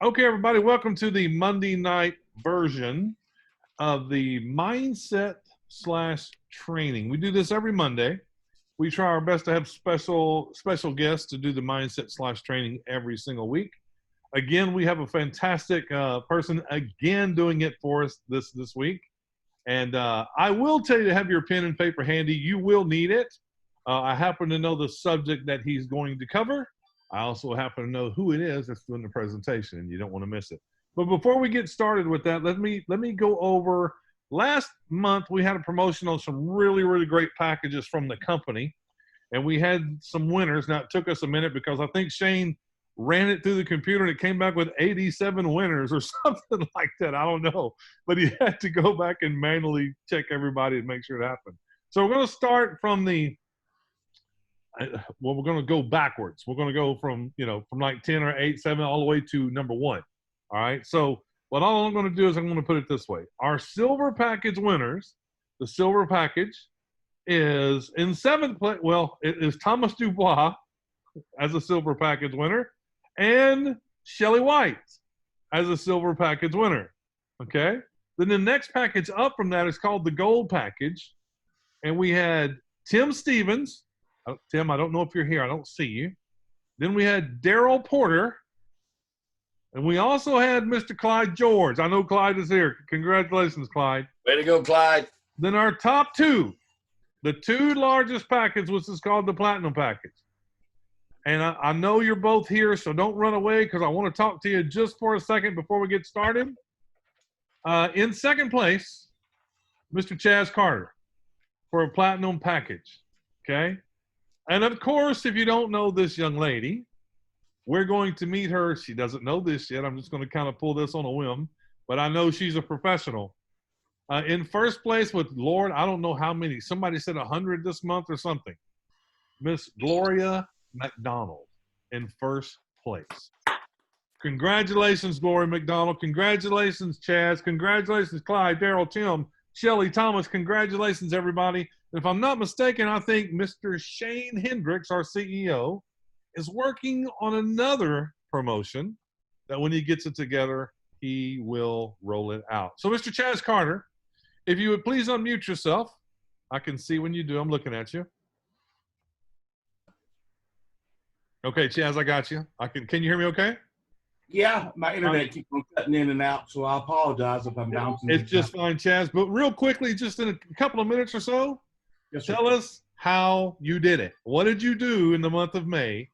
Okay, everybody, welcome to the Monday night version of the mindset slash training. We do this every Monday. We try our best to have special guests to do the mindset slash training every single week. Again, we have a fantastic person again doing it for us this week. And I will tell you to have your pen and paper handy. You will need it. I happen to know the subject that he's going to cover. I also happen to know who it is that's doing the presentation, and you don't want to miss it. But before we get started with that, let me go over. Last month, we had a promotion on some really great packages from the company, and we had some winners. Now, it took us a minute because I think Shane ran it through the computer, and it came back with 87 winners or something like that. I don't know. But he had to go back and manually check everybody and make sure it happened. So we're going to start from we're going to go backwards. We're going to go from like 10 or 8, 7, all the way to number 1. All right. So all I'm going to do is I'm going to put it this way. Our silver package winners, the silver package is in 7th place. Well, it is Thomas DuBois as a silver package winner and Shelly White as a silver package winner. Okay. Then the next package up from that is called the gold package. And we had Tim Stevens. Tim, I don't know if you're here. I don't see you. Then we had Daryl Porter. And we also had Mr. Clyde George. I know Clyde is here. Congratulations, Clyde. Way to go, Clyde. Then our top 2, the 2 largest package, which is called the platinum package. And I know you're both here, so don't run away because I want to talk to you just for a second before we get started. In 2nd place, Mr. Chaz Carter for a platinum package. Okay? And of course, if you don't know this young lady, we're going to meet her. She doesn't know this yet. I'm just going to kind of pull this on a whim, but I know she's a professional. In 1st place with Lord, I don't know how many. Somebody said 100 this month or something. Miss Gloria McDonald in 1st place. Congratulations, Gloria McDonald. Congratulations, Chaz. Congratulations, Clyde, Daryl, Tim, Shelly, Thomas. Congratulations, everybody. If I'm not mistaken, I think Mr. Shane Hendricks, our CEO, is working on another promotion that when he gets it together, he will roll it out. So, Mr. Chaz Carter, if you would please unmute yourself. I can see when you do. I'm looking at you. Okay, Chaz, I got you. Can you hear me okay? Yeah, my internet keeps on cutting in and out, so I apologize if I'm bouncing. It's just fine, Chaz. But real quickly, just in a couple of minutes or so, tell us how you did it. What did you do in the month of May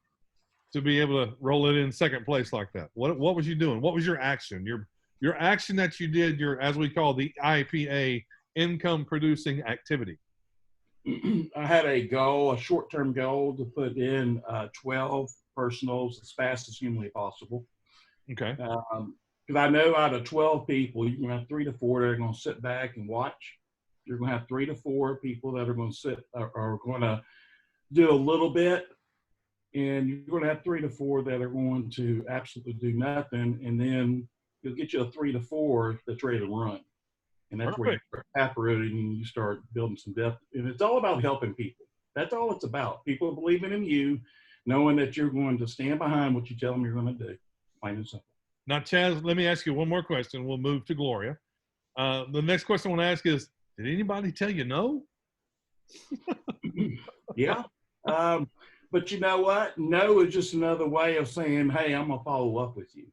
to be able to roll it in 2nd place like that? What was you doing? What was your action? Your action that you did, as we call the IPA, income producing activity. I had a goal, a short-term goal to put in 12 personals as fast as humanly possible. Okay. Because I know out of 12 people, you're going to have 3 to 4 that are going to sit back and watch. You're going to have 3 to 4 people that are going to sit are going to do a little bit. And you're going to have 3 to 4 that are going to absolutely do nothing. And then you'll get you a 3 to 4 that's ready to run. And that's where you start taproting and you start building some depth. And it's all about helping people. That's all it's about. People believing in you, knowing that you're going to stand behind what you tell them you're going to do. Plain and simple. Now, Chaz, let me ask you one more question. We'll move to Gloria. The next question I want to ask is, did anybody tell you no? Yeah. But you know what? No is just another way of saying, hey, I'm going to follow up with you.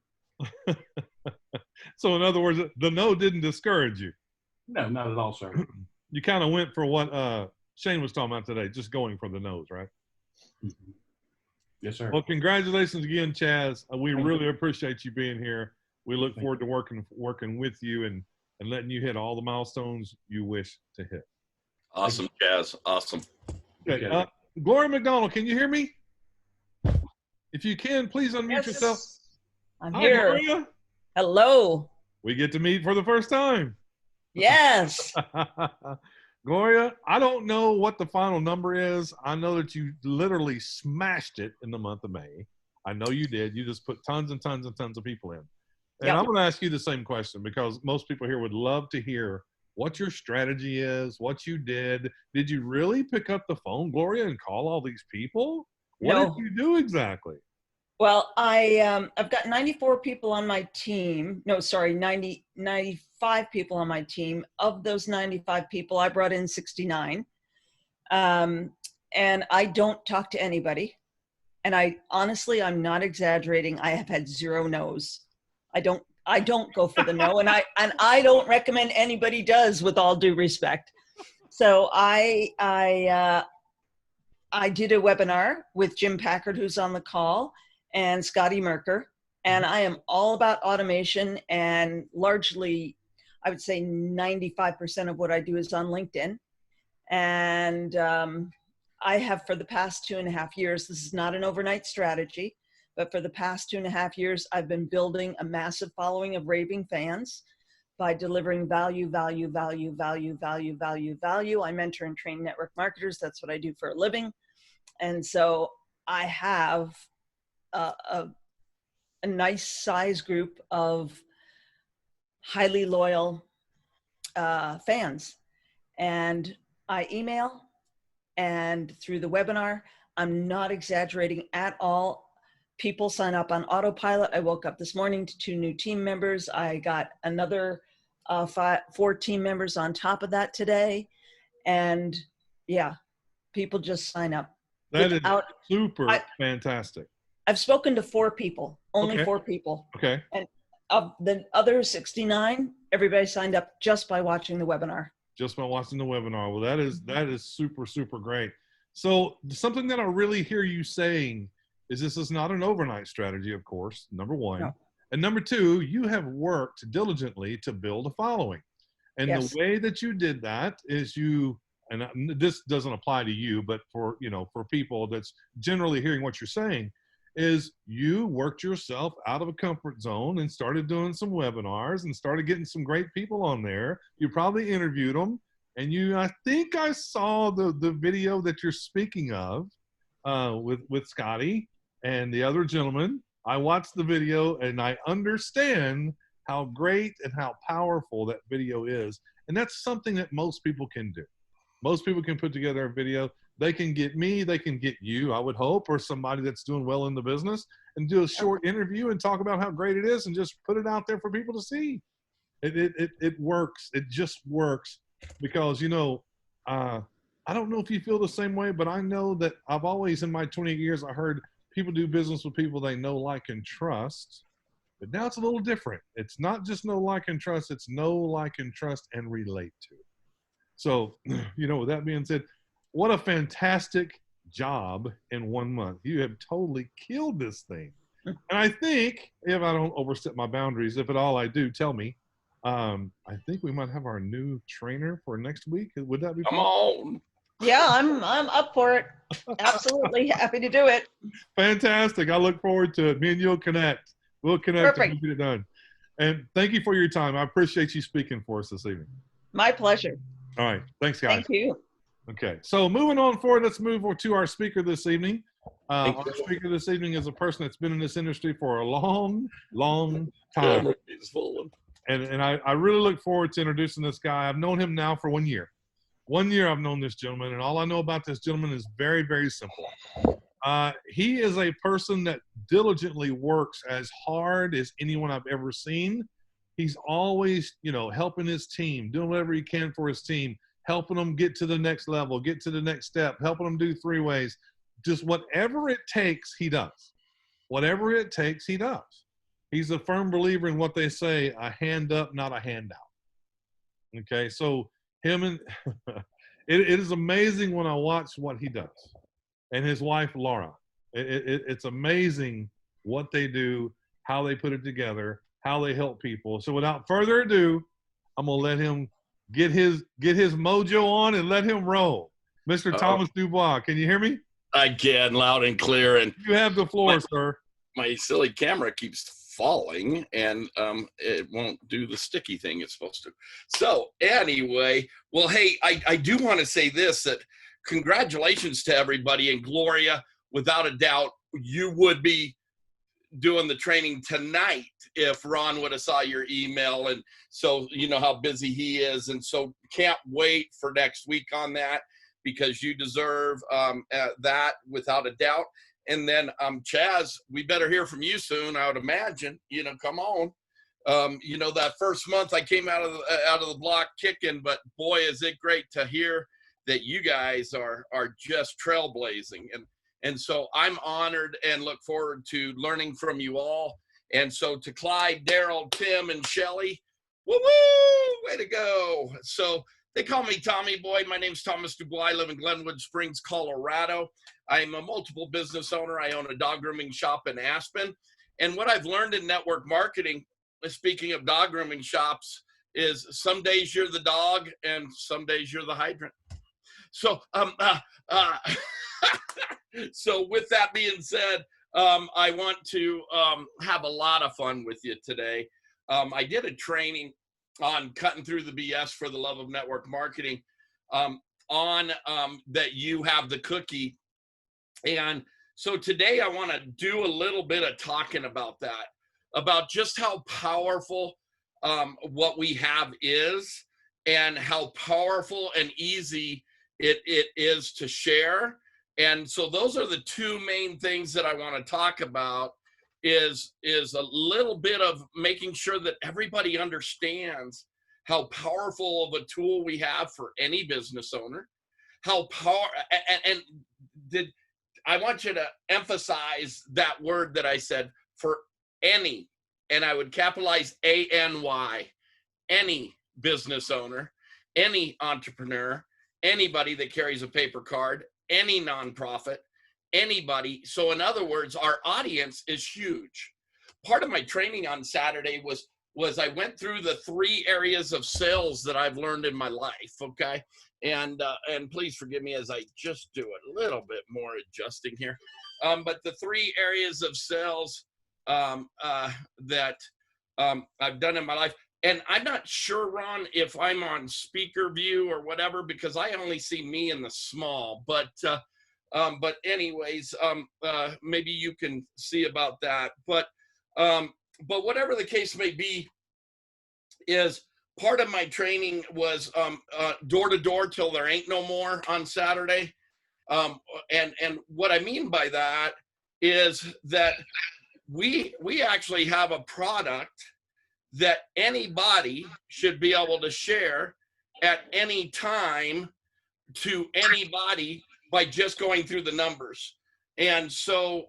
So in other words, the no didn't discourage you? No, not at all, sir. You kind of went for what Shane was talking about today, just going for the no's, right? Mm-hmm. Yes, sir. Well, congratulations again, Chaz. We really appreciate you being here. We look forward to working with you and letting you hit all the milestones you wish to hit. Awesome, Chaz. Awesome. Okay. Gloria McDonald, can you hear me? If you can, please unmute yourself. I'm Hi, here. Gloria. Hello. We get to meet for the first time. Yes. Gloria, I don't know what the final number is. I know that you literally smashed it in the month of May. I know you did. You just put tons and tons and tons of people in. And I'm going to ask you the same question because most people here would love to hear what your strategy is, what you did. Did you really pick up the phone, Gloria, and call all these people? What did you do exactly? Well, I've got 94 people on my team. No, sorry, 95 people on my team. Of those 95 people, I brought in 69. And I don't talk to anybody. And I'm not exaggerating. I have had 0 no's. I don't go for the no, and I don't recommend anybody does, with all due respect. So I did a webinar with Jim Packard, who's on the call, and Scotty Merker, and I am all about automation, and largely, I would say 95% of what I do is on LinkedIn. And I have, for the past 2.5 years, this is not an overnight strategy, but for the past 2.5 years, I've been building a massive following of raving fans by delivering value, value, value, value, value, value, value. I mentor and train network marketers. That's what I do for a living. And so I have a nice size group of highly loyal fans. And I email, and through the webinar, I'm not exaggerating at all. People sign up on autopilot. I woke up this morning to 2 new team members. I got another 4 team members on top of that today. And yeah, people just sign up. That is super fantastic. I've spoken to 4 people, only Okay. 4 people. Okay. And of the other 69, everybody signed up just by watching the webinar. Just by watching the webinar. Well, that is super, super great. So something that I really hear you saying is this is not an overnight strategy, of course, number one. No. And number two, you have worked diligently to build a following. And Yes. the way that you did that is and this doesn't apply to you, but for people that's generally hearing what you're saying, is you worked yourself out of a comfort zone and started doing some webinars and started getting some great people on there. You probably interviewed them, and I think I saw the video that you're speaking of with Scotty and the other gentleman. I watched the video, and I understand how great and how powerful that video is. And that's something that most people can do. Most people can put together a video. They can get me, they can get you, I would hope, or somebody that's doing well in the business, and do a short interview and talk about how great it is and just put it out there for people to see. It works. It just works because, I don't know if you feel the same way, but I know that I've always, in my 20 years, I heard people do business with people they know, like, and trust. But now it's a little different. It's not just know, like, and trust. It's know, like, and trust and relate to. So, with that being said, what a fantastic job in 1 month. You have totally killed this thing. And I think, if I don't overstep my boundaries, if at all I do, tell me. I think we might have our new trainer for next week. Would that be Come possible? on. Yeah, I'm up for it. Absolutely happy to do it. Fantastic. I look forward to it. Me and you'll connect. We'll connect Perfect. and get it done. And thank you for your time. I appreciate you speaking for us this evening. My pleasure. All right. Thanks, guys. Thank you. Okay. So moving on forward, let's move to our speaker this evening. Thank Our you. speaker this evening is a person that's been in this industry for a long, long time. It's full of- And I really look forward to introducing this guy. I've known him now for 1 year. 1 year I've known this gentleman, and all I know about this gentleman is very, very simple. He is a person that diligently works as hard as anyone I've ever seen. He's always, helping his team, doing whatever he can for his team, helping them get to the next level, get to the next step, helping them do 3-ways. Just whatever it takes, he does. Whatever it takes, he does. He's a firm believer in what they say, a hand up, not a handout. Okay, so him and it is amazing when I watch what he does. And his wife, Laura. It's amazing what they do, how they put it together, how they help people. So without further ado, I'm going to let him get his mojo on and let him roll. Mr. Thomas DuBois, can you hear me? I can, loud and clear. And You have the floor, sir. my silly camera keeps falling, and it won't do the sticky thing it's supposed to. So anyway, well, hey, I do want to say this, that congratulations to everybody. And Gloria, without a doubt, you would be doing the training tonight if Ron would have saw your email. And so you know how busy he is. And so can't wait for next week on that, because you deserve that without a doubt. And then Chaz, we better hear from you soon, I would imagine. You know, come on. You know, that first month I came out of the block kicking, but boy, is it great to hear that you guys are just trailblazing. And so I'm honored and look forward to learning from you all. And so to Clyde, Daryl, Tim, and Shelly, woo-woo, way to go. So they call me Tommy Boy. My name's Thomas DuBois. I live in Glenwood Springs, Colorado. I'm a multiple business owner. I own a dog grooming shop in Aspen. And what I've learned in network marketing, speaking of dog grooming shops, is some days you're the dog and some days you're the hydrant. So, so with that being said, I want to have a lot of fun with you today. I did a training on cutting through the BS for the love of network marketing on that you have the cookie. And so today I want to do a little bit of talking about that, about just how powerful what we have is and how powerful and easy it is to share. And so those are the two main things that I want to talk about is a little bit of making sure that everybody understands how powerful of a tool we have for any business owner, how I want you to emphasize that word that I said, for any, and I would capitalize ANY, any business owner, any entrepreneur, anybody that carries a paper card, any nonprofit, anybody. So in other words, our audience is huge. Part of my training on Saturday was I went through the 3 areas of sales that I've learned in my life, okay? And please forgive me as I just do a little bit more adjusting here. But the 3 areas of sales that I've done in my life. And I'm not sure, Ron, if I'm on speaker view or whatever, because I only see me in the small. But anyways, maybe you can see about that. But whatever the case may be, is part of my training was door to door till there ain't no more on Saturday. And what I mean by that is that we actually have a product that anybody should be able to share at any time to anybody by just going through the numbers. And so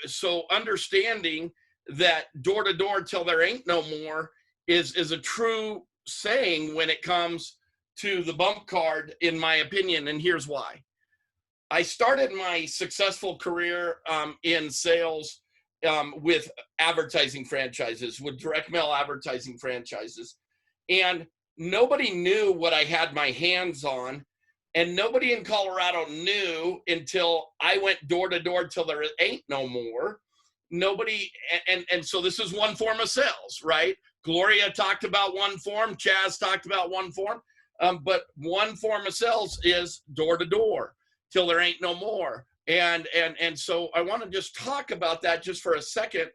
so understanding that door to door till there ain't no more is a true saying when it comes to the bump card, in my opinion, and here's why. I started my successful career in sales with advertising franchises, with direct mail advertising franchises. And nobody knew what I had my hands on. And nobody in Colorado knew until I went door to door till there ain't no more. Nobody, and so this is one form of sales, right? Gloria talked about one form, Chaz talked about one form, but one form of sales is door to door till there ain't no more. And so I want to just talk about that just for a second,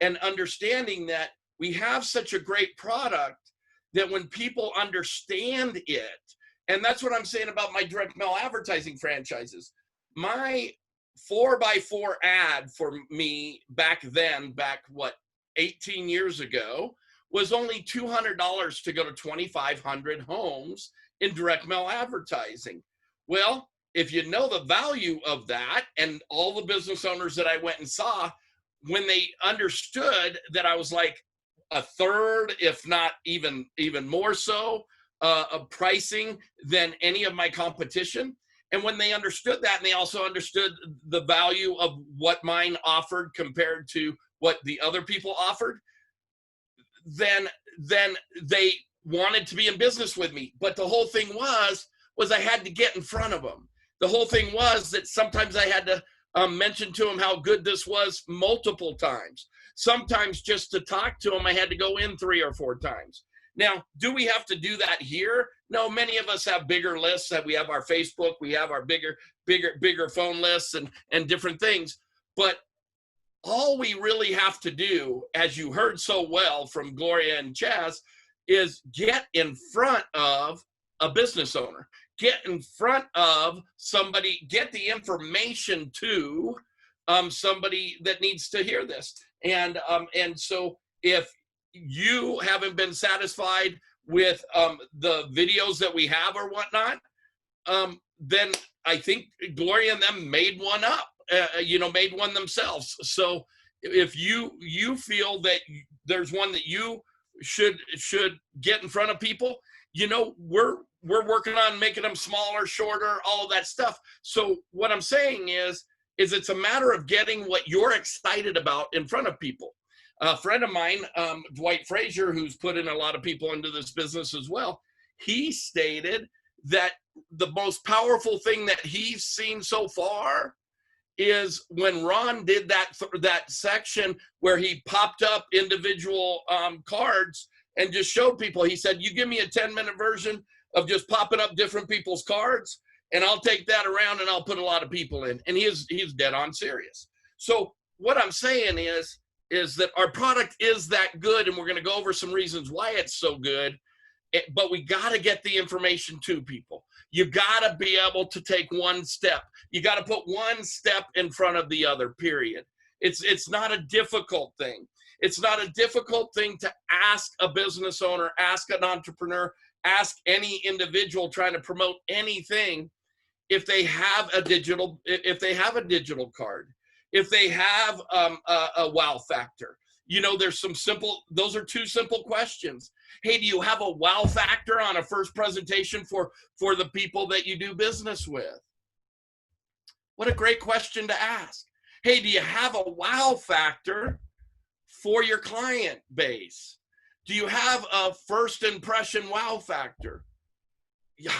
and understanding that we have such a great product that when people understand it, and that's what I'm saying about my direct mail advertising franchises. My 4x4 ad for me back then, back 18 years ago, was only $200 to go to 2,500 homes in direct mail advertising. Well, if you know the value of that, and all the business owners that I went and saw, when they understood that I was like a third, if not even more so, of pricing than any of my competition. And when they understood that, and they also understood the value of what mine offered compared to what the other people offered, then they wanted to be in business with me. But the whole thing was I had to get in front of them. The whole thing was that sometimes I had to mention to them how good this was multiple times. Sometimes just to talk to them, I had to go in 3 or 4 times. Now, do we have to do that here? No, many of us have bigger lists. That we have our Facebook, we have our bigger phone lists and different things. But all we really have to do, as you heard so well from Gloria and Chaz, is get in front of a business owner. Get in front of somebody, get the information to somebody that needs to hear this. And so if you haven't been satisfied with the videos that we have or whatnot, then I think Gloria and them made one up, made one themselves. So if you feel that there's one that you should get in front of people, we're working on making them smaller, shorter, all of that stuff. So what I'm saying is it's a matter of getting what you're excited about in front of people. A friend of mine, Dwight Frazier, who's put in a lot of people into this business as well, he stated that the most powerful thing that he's seen so far is when Ron did that section where he popped up individual cards and just showed people. He said, you give me a 10-minute version of just popping up different people's cards, and I'll take that around and I'll put a lot of people in. And he's dead on serious. So what I'm saying is that our product is that good, and we're going to go over some reasons why it's so good, but we got to get the information to people. You got to be able to take one step. You got to put one step in front of the other, period. It's not a difficult thing. It's not a difficult thing to ask a business owner, ask an entrepreneur, ask any individual trying to promote anything if they have a digital card, if they have a wow factor. There's those are two simple questions. Hey, do you have a wow factor on a first presentation for the people that you do business with? What a great question to ask. Hey, do you have a wow factor for your client base? Do you have a first impression wow factor?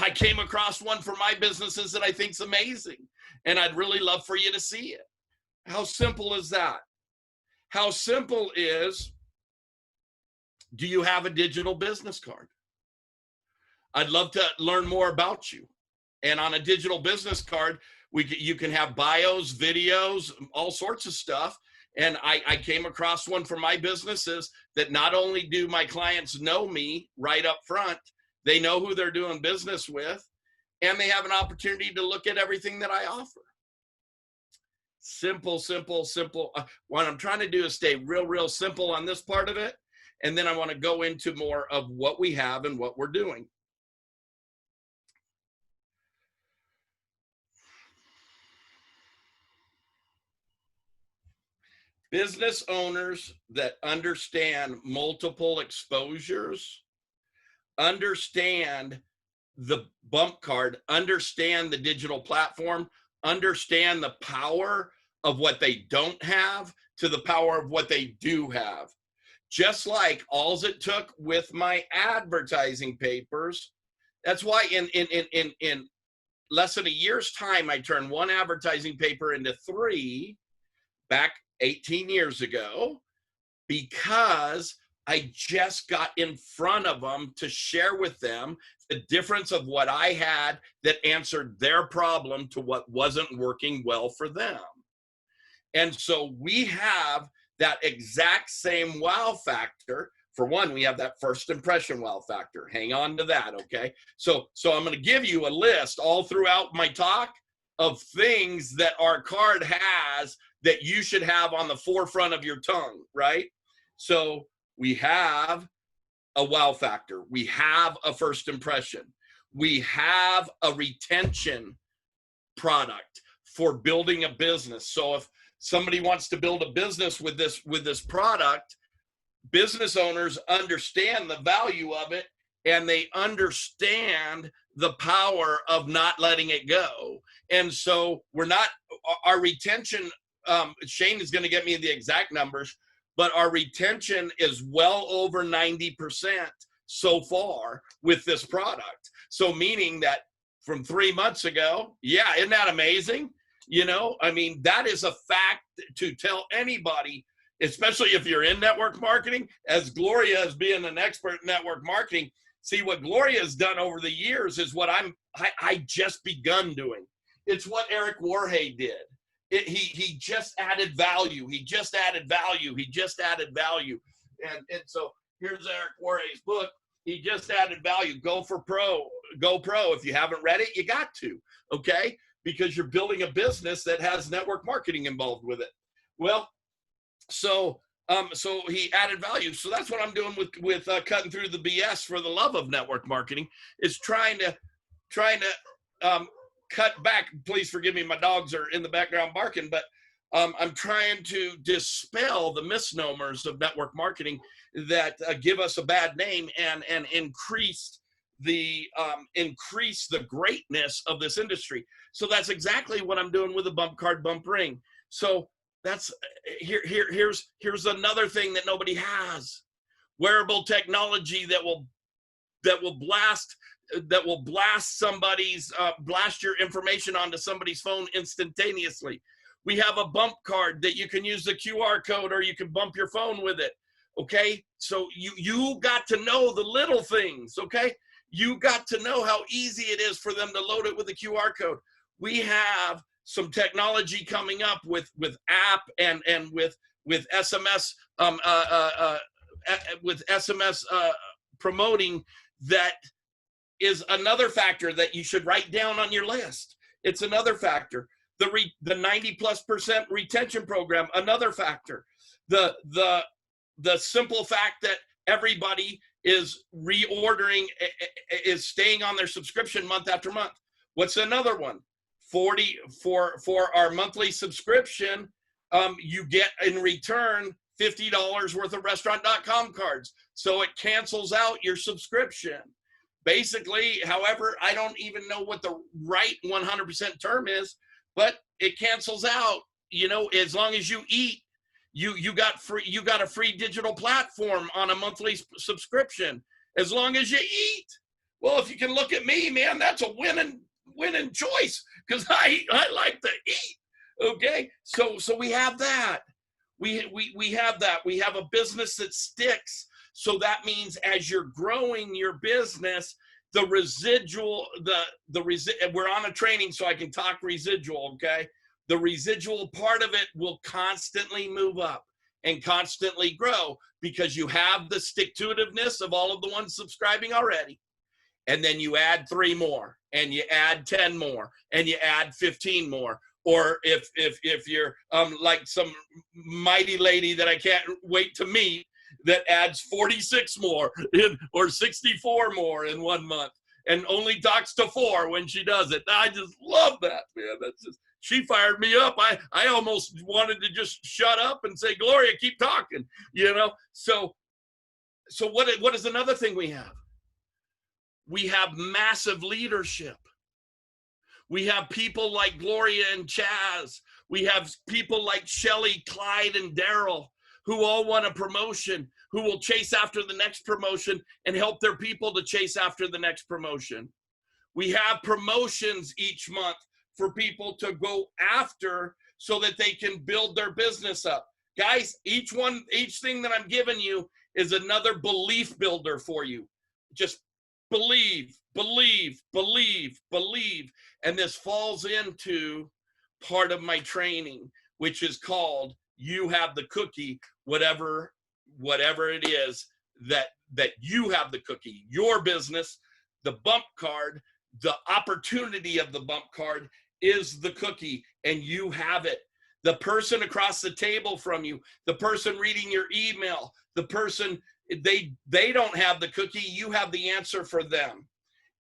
I came across one for my businesses that I think's amazing, and I'd really love for you to see it. How simple is that? How simple is, do you have a digital business card? I'd love to learn more about you. And on a digital business card, you can have bios, videos, all sorts of stuff. And I came across one for my businesses that not only do my clients know me right up front, they know who they're doing business with, and they have an opportunity to look at everything that I offer. Simple, simple, simple. What I'm trying to do is stay real simple on this part of it. And then I want to go into more of what we have and what we're doing. Business owners that understand multiple exposures, understand the bump card, understand the digital platform, understand the power of what they don't have to the power of what they do have. Just like all it took with my advertising papers. That's why in less than a year's time, I turned one advertising paper into 3 back 18 years ago, because I just got in front of them to share with them the difference of what I had that answered their problem to what wasn't working well for them. And so we have that exact same wow factor. For one, we have that first impression wow factor. Hang on to that, okay? So I'm going to give you a list all throughout my talk of things that our card has that you should have on the forefront of your tongue, right? So we have a wow factor. We have a first impression. We have a retention product for building a business. So if somebody wants to build a business with this product, business owners understand the value of it, and they understand the power of not letting it go. And so our retention, Shane is going to get me the exact numbers, but our retention is well over 90% so far with this product. So meaning that from 3 months ago, yeah, isn't that amazing? That is a fact to tell anybody, especially if you're in network marketing, as Gloria as being an expert in network marketing. See, what Gloria has done over the years is what I just begun doing. It's what Eric Warhay did. He just added value. He just added value. He just added value. And so here's Eric Warhay's book. He just added value. Go pro. If you haven't read it, you got to. Okay. because you're building a business that has network marketing involved with it. Well, so he added value. So that's what I'm doing with cutting through the BS for the love of network marketing, is trying to cut back. Please forgive me, my dogs are in the background barking, but I'm trying to dispel the misnomers of network marketing that give us a bad name and increase the greatness of this industry. So that's exactly what I'm doing with the bump card, bump ring. So that's here's another thing that nobody has: wearable technology that will blast somebody's blast your information onto somebody's phone instantaneously. We have a bump card that you can use the QR code, or you can bump your phone with it. Okay, so you got to know the little things. Okay, you got to know how easy it is for them to load it with the QR code. We have some technology coming up with app and with SMS promoting, that is another factor that you should write down on your list. It's another factor. The 90+% retention program, another factor. The simple fact that everybody is reordering, is staying on their subscription month after month. What's another one? 40 for our monthly subscription, you get in return $50 worth of restaurant.com cards. So it cancels out your subscription. Basically, however, I don't even know what the right 100% term is, but it cancels out, as long as you eat, you got a free digital platform on a monthly subscription, as long as you eat. Well, if you can look at me, man, that's a winning choice, because I like to eat. Okay, so we have that. We have that. We have a business that sticks. So that means as you're growing your business, the residual, we're on a training, so I can talk residual. Okay, the residual part of it will constantly move up and constantly grow, because you have the stick-to-itiveness of all of the ones subscribing already. And then you add 3 more, and you add 10 more, and you add 15 more. Or if you're like some mighty lady that I can't wait to meet, that adds 46 more or 64 more in 1 month, and only talks to 4 when she does it. I just love that, man. That's just, she fired me up. I almost wanted to just shut up and say, Gloria, keep talking, So what is another thing we have? We have massive leadership. We have people like Gloria and Chaz. We have people like Shelly, Clyde, and Daryl, who all want a promotion, who will chase after the next promotion and help their people to chase after the next promotion. We have promotions each month for people to go after so that they can build their business up. Guys, each thing that I'm giving you is another belief builder for you. Just believe. And this falls into part of my training, which is called You Have the Cookie, whatever it is that you have the cookie, your business, the bump card, the opportunity of the bump card is the cookie, and you have it. The person across the table from you, the person reading your email, the person, they don't have the cookie, you have the answer for them.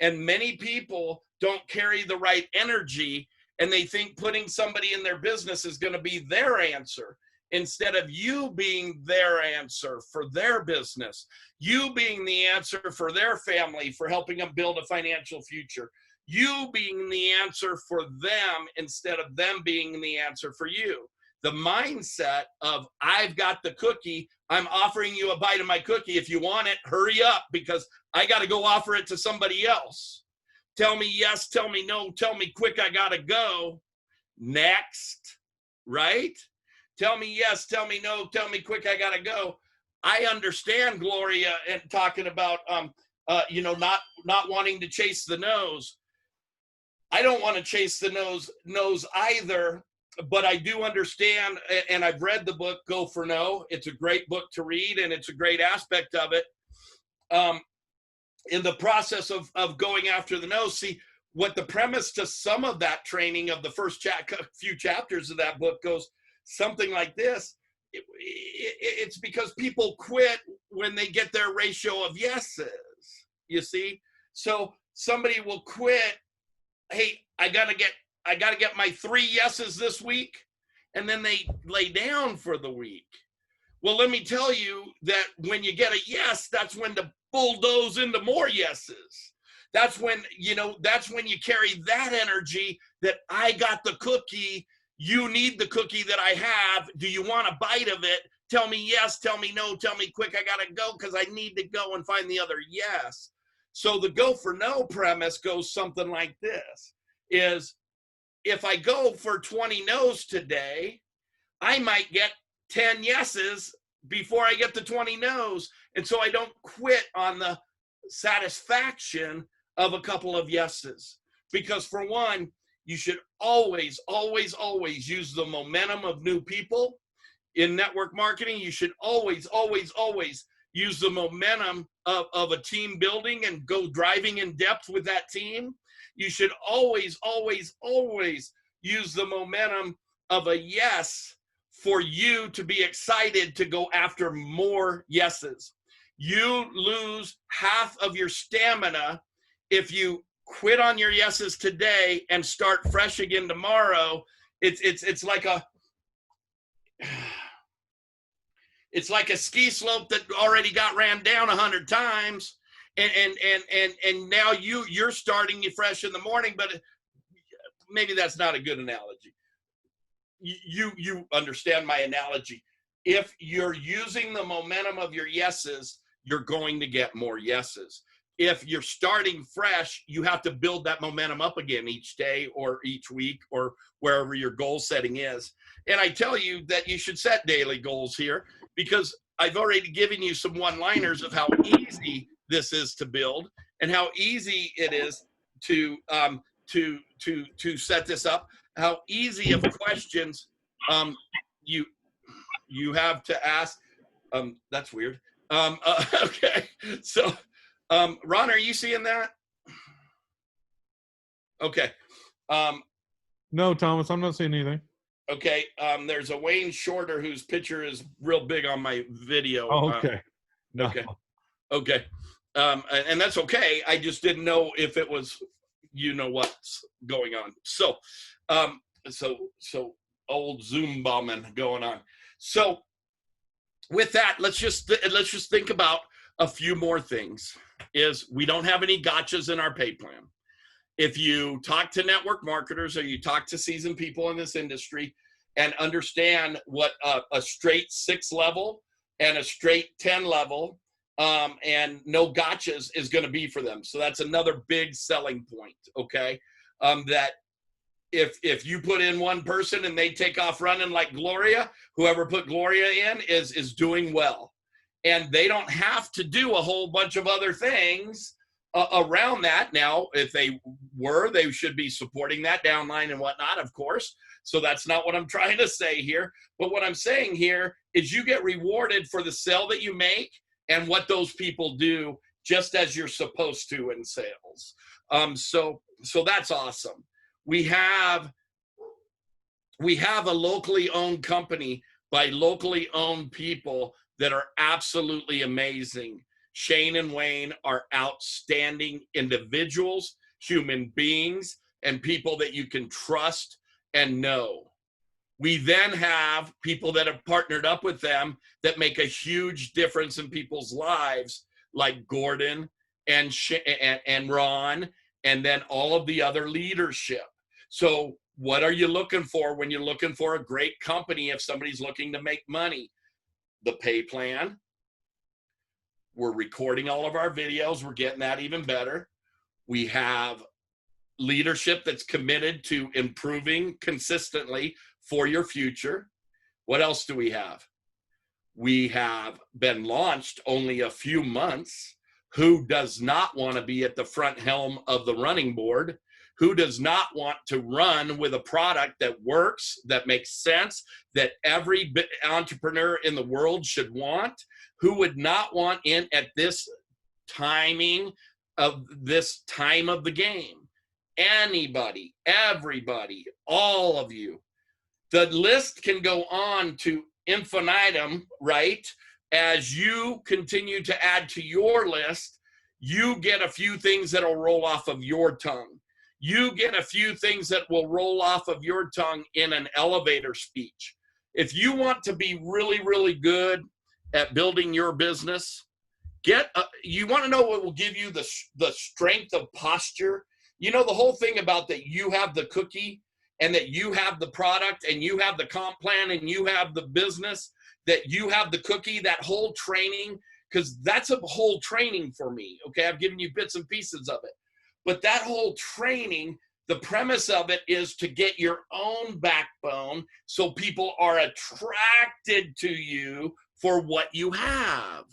And many people don't carry the right energy, and they think putting somebody in their business is going to be their answer, instead of you being their answer for their business, you being the answer for their family, for helping them build a financial future, you being the answer for them instead of them being the answer for you. The mindset of, I've got the cookie, I'm offering you a bite of my cookie. If you want it, hurry up, because I got to go offer it to somebody else. Tell me yes, tell me no, tell me quick, I got to go. Next, right? Tell me yes, tell me no, tell me quick, I got to go. I understand Gloria and talking about, not wanting to chase the nose. I don't want to chase the nose either. But I do understand, and I've read the book, Go for No. It's a great book to read, and it's a great aspect of it. In the process of going after the nose, see, what the premise to some of that training of the first few chapters of that book goes something like this. It's because people quit when they get their ratio of yeses, you see? So somebody will quit, hey, I gotta get my 3 yeses this week, and then they lay down for the week. Well, let me tell you that when you get a yes, that's when to bulldoze into more yeses. That's when you carry that energy that I got the cookie, you need the cookie that I have. Do you want a bite of it? Tell me yes, tell me no, tell me quick, I gotta go because I need to go and find the other yes. So the go for no premise goes something like this, is if I go for 20 no's today, I might get 10 yeses before I get the 20 no's. And so I don't quit on the satisfaction of a couple of yeses. Because for one, you should always, always, always use the momentum of new people. In network marketing, you should always, always, always use the momentum of a team building and go driving in depth with that team. You should always, always, always use the momentum of a yes for you to be excited to go after more yeses. You lose half of your stamina if you quit on your yeses today and start fresh again tomorrow. It's like a ski slope that already got ran down 100 times, and now you're starting fresh in the morning. But maybe that's not a good analogy. You understand my analogy. If you're using the momentum of your yeses, you're going to get more yeses. If you're starting fresh, you have to build that momentum up again each day or each week or wherever your goal setting is. And I tell you that you should set daily goals here, because I've already given you some one-liners of how easy this is to build and how easy it is to set this up. How easy of questions you have to ask. That's weird. Okay, so Ron, are you seeing that? Okay. No, Thomas, I'm not seeing anything. Okay. There's a Wayne Shorter whose picture is real big on my video. Oh, okay. No. Okay. Okay. And that's okay. I just didn't know if it was, what's going on. So old Zoom bombing going on. So with that, let's just think about a few more things. Is we don't have any gotchas in our pay plan. If you talk to network marketers or you talk to seasoned people in this industry and understand what a straight 6 level and a straight 10 level and no gotchas is going to be for them. So that's another big selling point, okay? That if you put in one person and they take off running like Gloria, whoever put Gloria in is doing well. And they don't have to do a whole bunch of other things around that. Now, if they should be supporting that downline and whatnot, of course. So that's not what I'm trying to say here. But what I'm saying here is you get rewarded for the sale that you make and what those people do, just as you're supposed to in sales. So that's awesome. We have a locally owned company by locally owned people that are absolutely amazing. Shane and Wayne are outstanding individuals, human beings, and people that you can trust and know. We then have people that have partnered up with them that make a huge difference in people's lives, like Gordon and Ron, and then all of the other leadership. So what are you looking for when you're looking for a great company if somebody's looking to make money? The pay plan. We're recording all of our videos. We're getting that even better. We have leadership that's committed to improving consistently for your future. What else do we have? We have been launched only a few months. Who does not want to be at the front helm of the running board? Who does not want to run with a product that works, that makes sense, that every entrepreneur in the world should want? Who would not want in at this timing of this time of the game? anybody, everybody, all of you. The list can go on to infinitum, right? As you continue to add to your list, you get a few things that'll roll off of your tongue. You get a few things that will roll off of your tongue in an elevator speech. If you want to be really, really good at building your business, you want to know what will give you the strength of posture? You know, the whole thing about that you have the cookie and that you have the product and you have the comp plan and you have the business, that you have the cookie, that whole training, because that's a whole training for me. Okay, I've given you bits and pieces of it. But that whole training, the premise of it is to get your own backbone so people are attracted to you for what you have.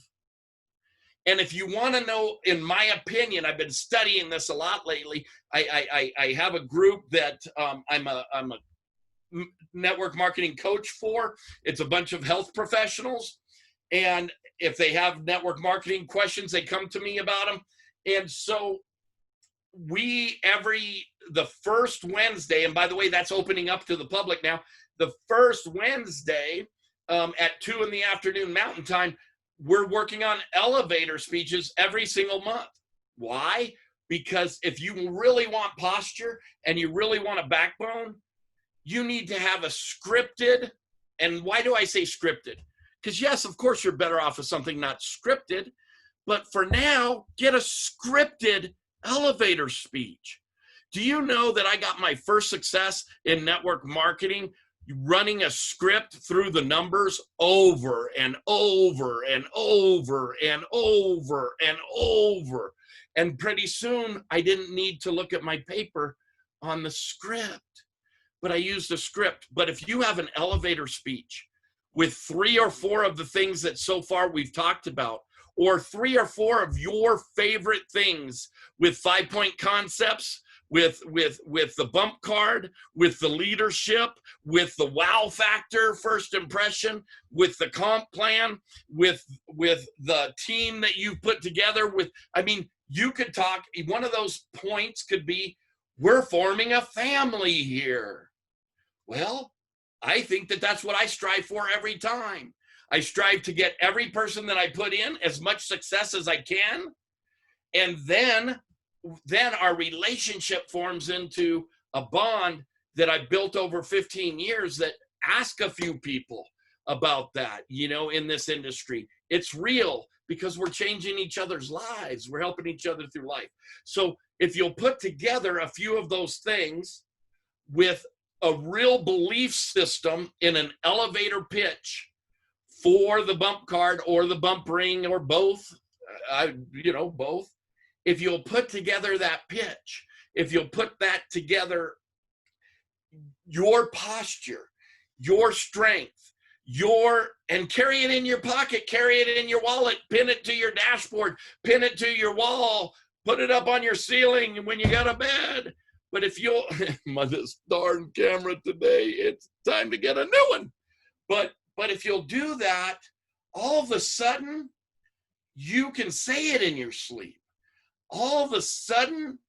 And if you want to know, in my opinion, I've been studying this a lot lately. I have a group that I'm a network marketing coach for. It's a bunch of health professionals. And if they have network marketing questions, they come to me about them. And so the first Wednesday, and by the way, that's opening up to the public now, the first Wednesday at 2 p.m. Mountain Time, we're working on elevator speeches every single month. Why? Because if you really want posture and you really want a backbone, you need to have a scripted. And why do I say scripted? Because yes, of course, you're better off with something not scripted. But for now, get a scripted elevator speech. Do you know that I got my first success in network marketing running a script through the numbers over and over and over and over and over? And pretty soon I didn't need to look at my paper on the script, but I used a script. But if you have an elevator speech with 3 or 4 of the things that so far we've talked about, or 3 or 4 of your favorite things with 5-point concepts, with the bump card, with the leadership, with the wow factor, first impression, with the comp plan, with the team that you've put together, you could talk, one of those points could be, we're forming a family here. Well, I think that that's what I strive for every time. I strive to get every person that I put in as much success as I can. And then our relationship forms into a bond that I built over 15 years that ask a few people about that, in this industry. It's real because we're changing each other's lives. We're helping each other through life. So if you'll put together a few of those things with a real belief system in an elevator pitch for the bump card or the bump ring or both, both. If you'll put together that pitch, if you'll put that together, your posture, your strength, and carry it in your pocket, carry it in your wallet, pin it to your dashboard, pin it to your wall, put it up on your ceiling when you go to bed. But if you'll, this darn camera today, it's time to get a new one. But if you'll do that, all of a sudden, you can say it in your sleep. All of a sudden,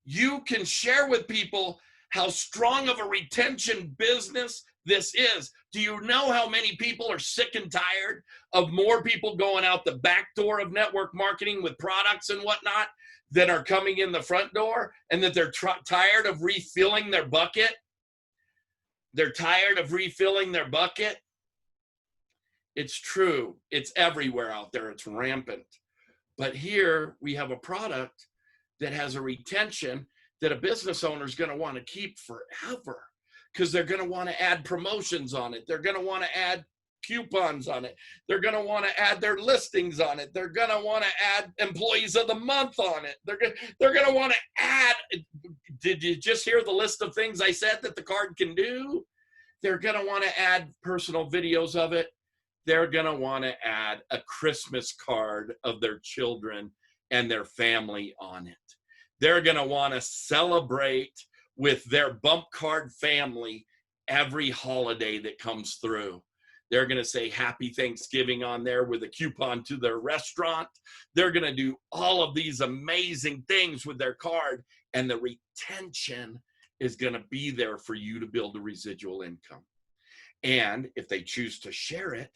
you can share with people how strong of a retention business this is. Do you know how many people are sick and tired of more people going out the back door of network marketing with products and whatnot than are coming in the front door, and that they're tired of refilling their bucket? They're tired of refilling their bucket. It's true. It's everywhere out there. It's rampant. But here we have a product that has a retention that a business owner is going to want to keep forever, because they're going to want to add promotions on it. They're going to want to add coupons on it. They're going to want to add their listings on it. They're going to want to add employees of the month on it. They're going to want to add. Did you just hear the list of things I said that the card can do? They're going to want to add personal videos of it. They're going to want to add a Christmas card of their children and their family on it. They're going to want to celebrate with their bump card family every holiday that comes through. They're going to say Happy Thanksgiving on there with a coupon to their restaurant. They're going to do all of these amazing things with their card, and the retention is going to be there for you to build a residual income. And if they choose to share it,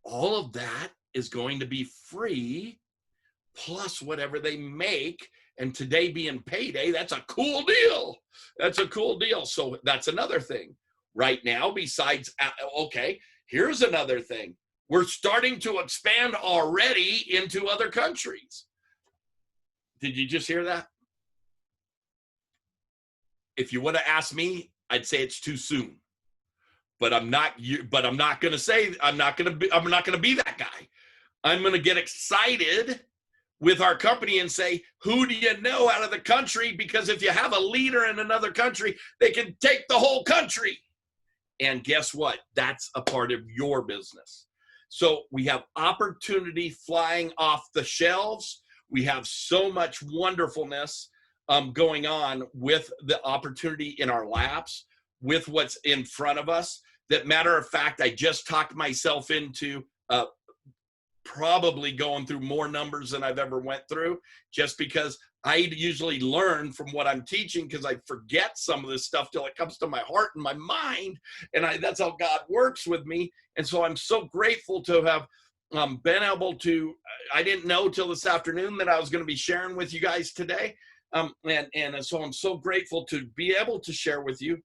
all of that is going to be free, plus whatever they make. And today being payday, that's a cool deal. That's a cool deal. So that's another thing. Right now, besides, okay, here's another thing. We're starting to expand already into other countries. Did you just hear that? If you would have asked me, I'd say it's too soon. But I'm not going to say, I'm not going to be that guy. I'm going to get excited with our company and say, who do you know out of the country? Because if you have a leader in another country, they can take the whole country. And guess what? That's a part of your business. So we have opportunity flying off the shelves. We have so much wonderfulness going on with the opportunity in our laps, with what's in front of us. That matter of fact, I just talked myself into probably going through more numbers than I've ever went through, just because I usually learn from what I'm teaching, because I forget some of this stuff till it comes to my heart and my mind, and that's how God works with me. And so I'm so grateful to have been able to, I didn't know till this afternoon that I was going to be sharing with you guys today. And so I'm so grateful to be able to share with you.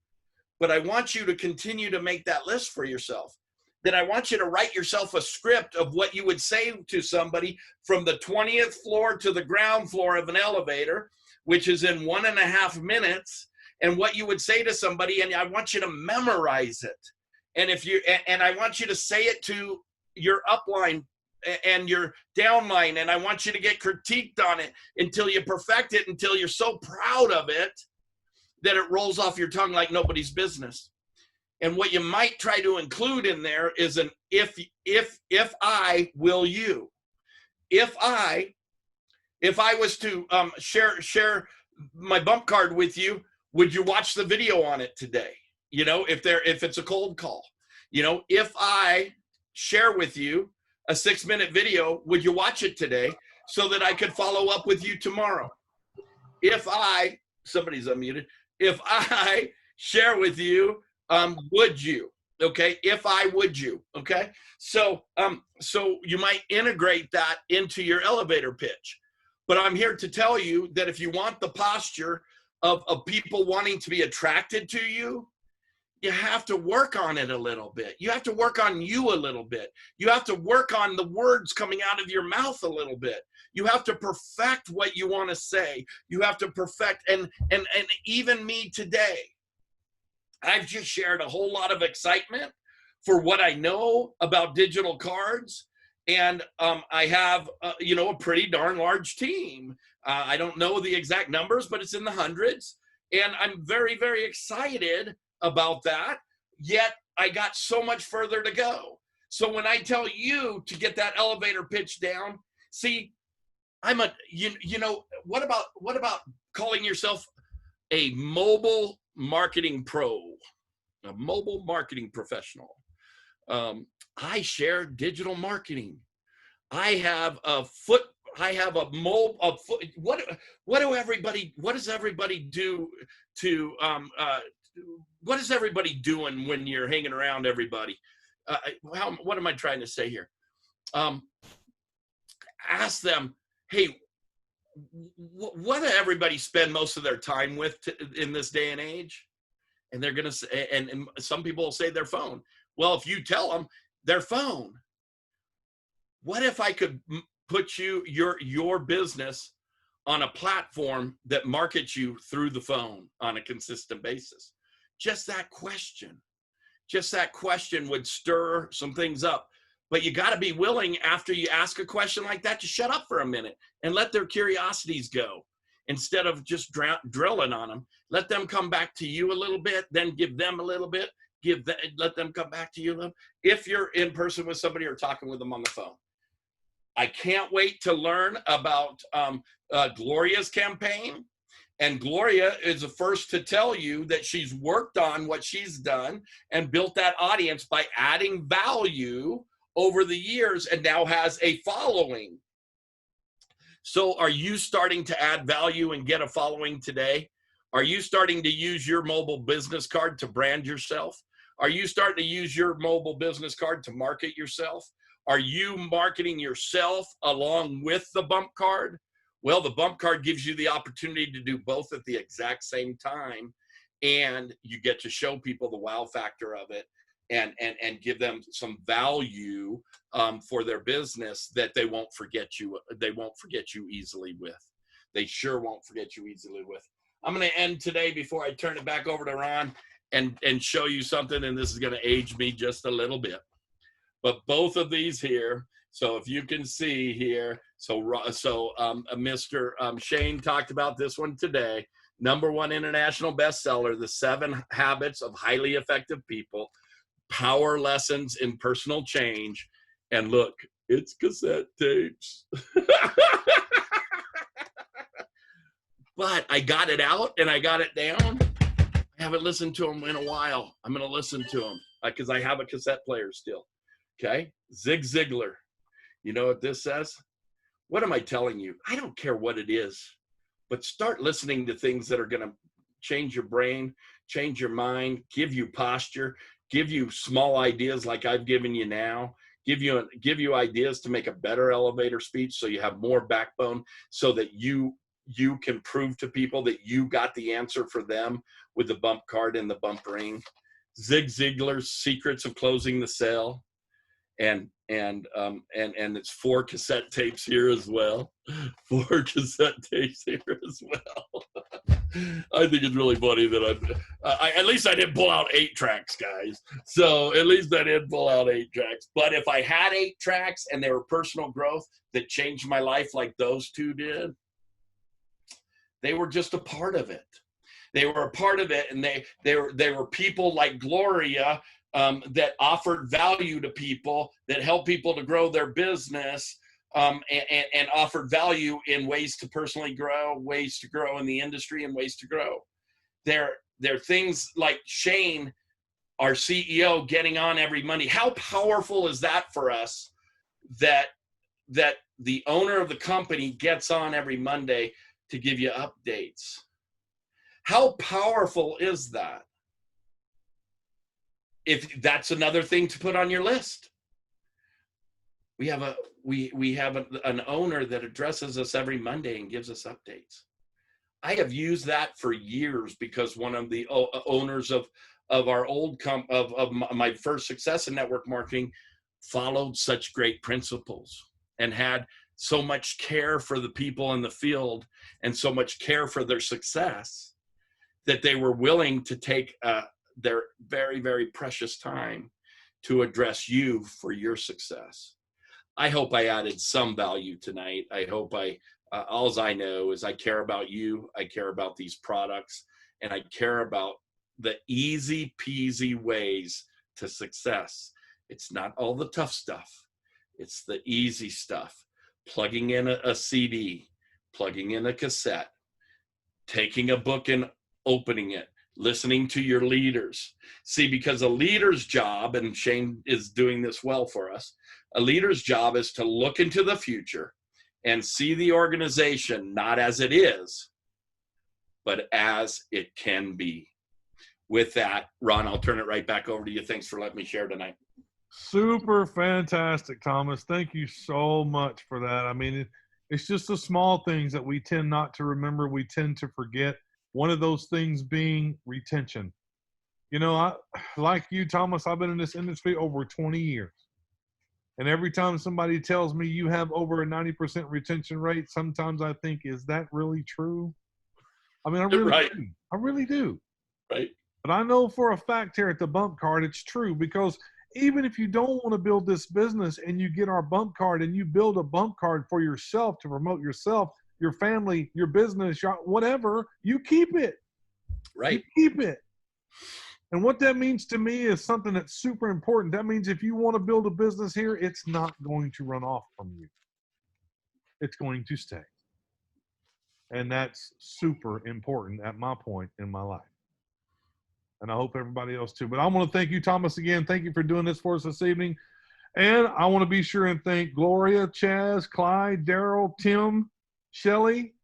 But I want you to continue to make that list for yourself. Then I want you to write yourself a script of what you would say to somebody from the 20th floor to the ground floor of an elevator, which is in 1.5 minutes, and what you would say to somebody, and I want you to memorize it. And I want you to say it to your upline and your downline, and I want you to get critiqued on it until you perfect it, until you're so proud of it that it rolls off your tongue like nobody's business. And what you might try to include in there is an if I, will you. If I was to share my bump card with you, would you watch the video on it today? You know, if it's a cold call. You know, if I share with you a 6-minute video, would you watch it today so that I could follow up with you tomorrow? Somebody's unmuted. If I share with you, would you? Okay. If I would you? Okay. So you might integrate that into your elevator pitch. But I'm here to tell you that if you want the posture of people wanting to be attracted to you, you have to work on it a little bit. You have to work on you a little bit. You have to work on the words coming out of your mouth a little bit. You have to perfect what you want to say. You have to perfect, and even me today, I've just shared a whole lot of excitement for what I know about digital cards. And I have, a pretty darn large team. I don't know the exact numbers, but it's in the hundreds. And I'm very, very excited about that. Yet I got so much further to go. So when I tell you to get that elevator pitch down, see, I'm what about calling yourself a mobile marketing pro, a mobile marketing professional? I share digital marketing. I have a foot. I have a mobile. What does everybody do to? What is everybody doing when you're hanging around everybody? What am I trying to say here? Ask them, hey, what do everybody spend most of their time with in this day and age? And they're going to say, and some people will say their phone. Well, if you tell them their phone, what if I could put your business on a platform that markets you through the phone on a consistent basis? Just that question would stir some things up. But you got to be willing, after you ask a question like that, to shut up for a minute and let their curiosities go. Instead of just drilling on them, let them come back to you a little bit, then give them a little bit, let them come back to you a little. If you're in person with somebody or talking with them on the phone. I can't wait to learn about Gloria's campaign And Gloria is the first to tell you that she's worked on what she's done and built that audience by adding value over the years and now has a following. So are you starting to add value and get a following today? Are you starting to use your mobile business card to brand yourself? Are you starting to use your mobile business card to market yourself? Are you marketing yourself along with the bump card? Well, the bump card gives you the opportunity to do both at the exact same time, and you get to show people the wow factor of it and give them some value for their business that they won't forget you. They won't forget you easily with. They sure won't forget you easily with. I'm going to end today before I turn it back over to Ron and show you something, and this is going to age me just a little bit. But both of these here, so if you can see here, so Mr. Shane talked about this one today. #1 international bestseller, The 7 Habits of Highly Effective People, Power Lessons in Personal Change. And look, it's cassette tapes. But I got it out and I got it down. I haven't listened to them in a while. I'm going to listen to them because I have a cassette player still. Okay? Zig Ziglar. You know what this says? What am I telling you? I don't care what it is, but start listening to things that are going to change your brain, change your mind, give you posture, give you small ideas like I've given you now, give you ideas to make a better elevator speech so you have more backbone so that you can prove to people that you got the answer for them with the bump card and the bump ring. Zig Ziglar's Secrets of Closing the Sale. And it's 4 cassette tapes here as well. 4 cassette tapes here as well. I think it's really funny that at least I didn't pull out 8 tracks, guys. So at least I didn't pull out 8 tracks. But if I had 8 tracks and they were personal growth that changed my life like those 2 did, they were just a part of it. They were a part of it, and they were people like Gloria that offered value to people, that helped people to grow their business, and offered value in ways to personally grow, ways to grow in the industry, and ways to grow. They're things like Shane, our CEO, getting on every Monday. How powerful is that for us that the owner of the company gets on every Monday to give you updates? How powerful is that? If that's another thing to put on your list. We have an owner that addresses us every Monday and gives us updates. I have used that for years because one of the owners of our old of my first success in network marketing followed such great principles and had so much care for the people in the field and so much care for their success that they were willing to take their very, very precious time to address you for your success. I hope I added some value tonight. I hope all I know is I care about you. I care about these products, and I care about the easy peasy ways to success. It's not all the tough stuff. It's the easy stuff. Plugging in a CD, plugging in a cassette, taking a book and opening it, listening to your leaders. See, because a leader's job, and Shane is doing this well for us, a leader's job is to look into the future and see the organization not as it is, but as it can be. With that, Ron, I'll turn it right back over to you. Thanks for letting me share tonight. Super fantastic, Thomas. Thank you so much for that. I mean, it's just the small things that we tend not to remember. We tend to forget. One of those things being retention. You know, like you, Thomas, I've been in this industry over 20 years. And every time somebody tells me you have over a 90% retention rate, sometimes I think, is that really true? I mean, I really do. Right. But I know for a fact here at the bump card, it's true, because even if you don't want to build this business and you get our bump card and you build a bump card for yourself to promote yourself, your family, your business, whatever, you keep it. Right. You keep it. And what that means to me is something that's super important. That means if you want to build a business here, it's not going to run off from you. It's going to stay. And that's super important at my point in my life. And I hope everybody else too. But I want to thank you, Thomas, again. Thank you for doing this for us this evening. And I want to be sure and thank Gloria, Chaz, Clyde, Daryl, Tim, Shelly.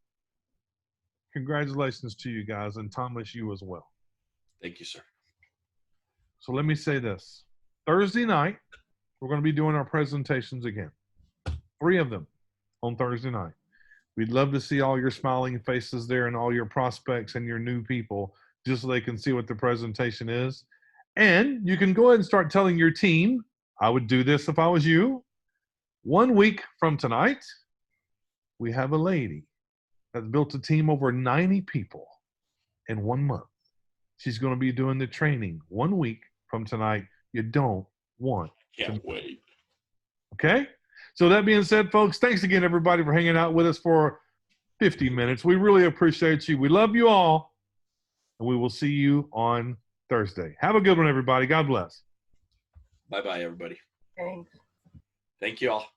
Congratulations to you guys, and Thomas, you as well. Thank you, sir. So let me say this. Thursday night, we're going to be doing our presentations again. 3 of them on Thursday night. We'd love to see all your smiling faces there and all your prospects and your new people, just so they can see what the presentation is. And you can go ahead and start telling your team, I would do this if I was you. 1 week from tonight, we have a lady that's built a team over 90 people in 1 month. She's going to be doing the training 1 week from tonight. You don't want Can't wait. Okay? So that being said, folks, thanks again, everybody, for hanging out with us for 50 minutes. We really appreciate you. We love you all, and we will see you on Thursday. Have a good one, everybody. God bless. Bye-bye, everybody. Thanks. Thank you all.